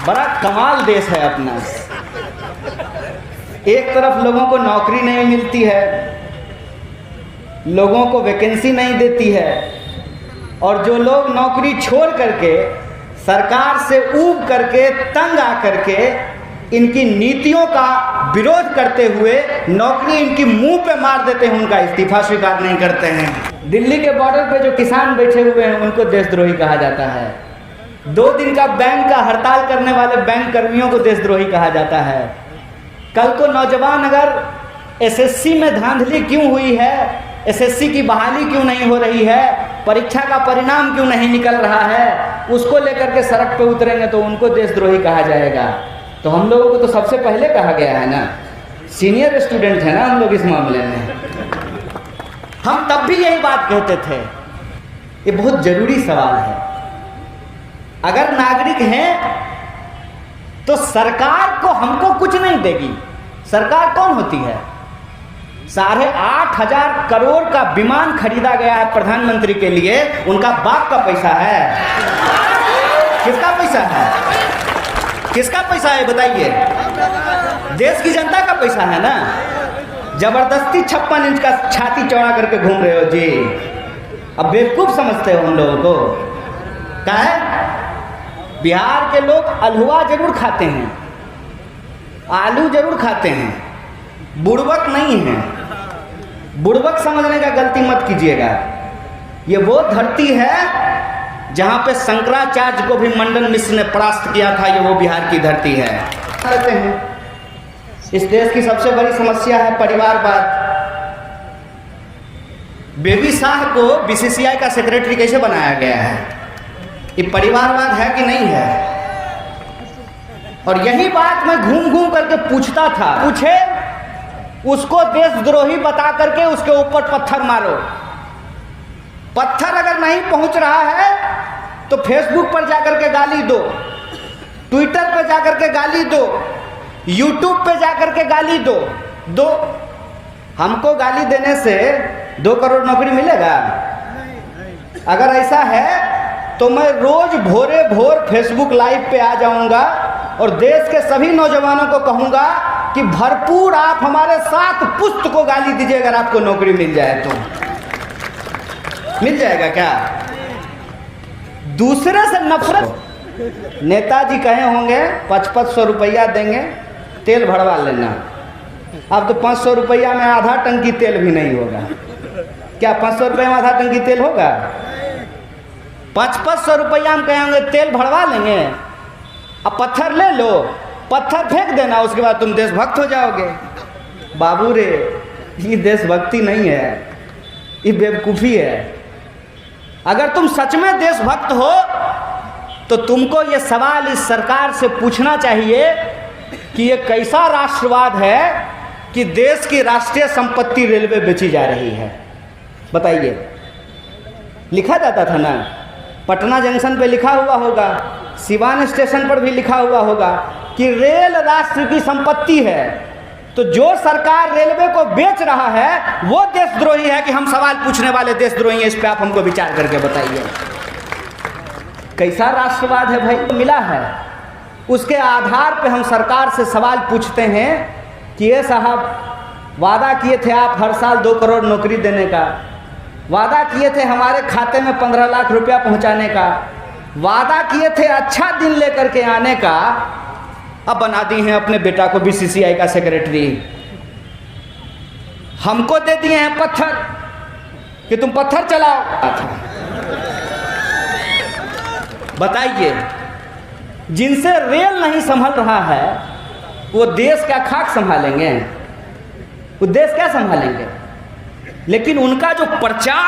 बड़ा कमाल देश है अपना। एक तरफ लोगों को नौकरी नहीं मिलती है, लोगों को वैकेंसी नहीं देती है, और जो लोग नौकरी छोड़ करके सरकार से ऊब करके तंग आ करके इनकी नीतियों का विरोध करते हुए नौकरी इनकी मुंह पे मार देते हैं, उनका इस्तीफा स्वीकार नहीं करते हैं। दिल्ली के बॉर्डर पे जो किसान बैठे हुए हैं उनको देशद्रोही कहा जाता है। 2 दिन का बैंक का हड़ताल करने वाले बैंक कर्मियों को देशद्रोही कहा जाता है। कल को नौजवान अगर एसएससी में धांधली क्यों हुई है, एसएससी की बहाली क्यों नहीं हो रही है, परीक्षा का परिणाम क्यों नहीं निकल रहा है, उसको लेकर के सड़क पे उतरेंगे तो उनको देशद्रोही कहा जाएगा। तो हम लोगों को तो सबसे पहले कहा गया है ना, सीनियर स्टूडेंट है ना हम लोग इस मामले में। हम तब भी यही बात कहते थे। ये बहुत जरूरी सवाल है। अगर नागरिक हैं तो सरकार को हमको कुछ नहीं देगी। सरकार कौन होती है? 8,500 करोड़ का विमान खरीदा गया है प्रधानमंत्री के लिए, उनका बाप का पैसा है। किसका पैसा है? किसका पैसा है बताइए? देश की जनता का पैसा है ना। जबरदस्ती 56 इंच का छाती चौड़ा करके घूम रहे हो जी। अब बेवकूफ समझते हो हम लोगों को। क्या है? बिहार के लोग अलहुआ जरूर खाते हैं, आलू जरूर खाते हैं, बुड़बक नहीं है। बुड़बक समझने का गलती मत कीजिएगा। ये वो धरती है जहाँ पे शंकराचार्य को भी मंडन मिश्र ने परास्त किया था, ये वो बिहार की धरती है। कहते हैं इस देश की सबसे बड़ी समस्या है परिवारवाद। बेबी शाह को बीसीसीआई का सेक्रेटरी कैसे बनाया गया है? ये परिवारवाद है कि नहीं है? और यही बात मैं घूम घूम करके पूछता था। पूछे उसको देशद्रोही बता करके उसके ऊपर पत्थर मारो। पत्थर अगर नहीं पहुंच रहा है तो फेसबुक पर जाकर के गाली दो, ट्विटर पर जाकर के गाली दो, यूट्यूब पे जाकर के गाली दो। हमको गाली देने से 2 करोड़ नौकरी मिलेगा? अगर ऐसा है तो मैं रोज भोरे भोर फेसबुक लाइव पे आ जाऊंगा और देश के सभी नौजवानों को कहूंगा कि भरपूर आप हमारे साथ पुष्ट को गाली दीजिए अगर आपको नौकरी मिल जाए तो। मिल जाएगा क्या? दूसरे से नफरत। नेताजी कहे होंगे 500 रुपया देंगे, तेल भरवा लेना। अब तो 500 रुपया में आधा टंकी तेल भी नहीं होगा। क्या 500 रुपया में आधा टंकी तेल होगा? 500 रुपया हम कहेंगे तेल भरवा लेंगे। अब पत्थर ले लो, पत्थर फेंक देना, उसके बाद तुम देशभक्त हो जाओगे। बाबू रे, ये देशभक्ति नहीं है, ये बेवकूफ़ी है। अगर तुम सच में देशभक्त हो तो तुमको ये सवाल इस सरकार से पूछना चाहिए कि ये कैसा राष्ट्रवाद है कि देश की राष्ट्रीय संपत्ति रेलवे बेची जा रही है। बताइए। लिखा जाता था ना, पटना जंक्शन पे लिखा हुआ होगा, सिवान स्टेशन पर भी लिखा हुआ होगा कि रेल राष्ट्र की संपत्ति है। तो जो सरकार रेलवे को बेच रहा है वो देशद्रोही है कि हम सवाल पूछने वाले देशद्रोही हैं? इस पे आप हमको विचार करके बताइए। कैसा राष्ट्रवाद है भाई? मिला है, उसके आधार पे हम सरकार से सवाल पूछते हैं कि ये साहब वादा किए थे आप हर साल 2 करोड़ नौकरी देने का, वादा किए थे हमारे खाते में 15 लाख रुपया पहुंचाने का, वादा किए थे अच्छा दिन लेकर के आने का, अब बना दी हैं अपने बेटा को बीसीसीआई का सेक्रेटरी। हमको दे दिए हैं पत्थर कि तुम पत्थर चलाओ। बताइए, जिनसे रेल नहीं संभल रहा है वो देश क्या खाक संभालेंगे? वो देश क्या संभालेंगे? लेकिन उनका जो प्रचार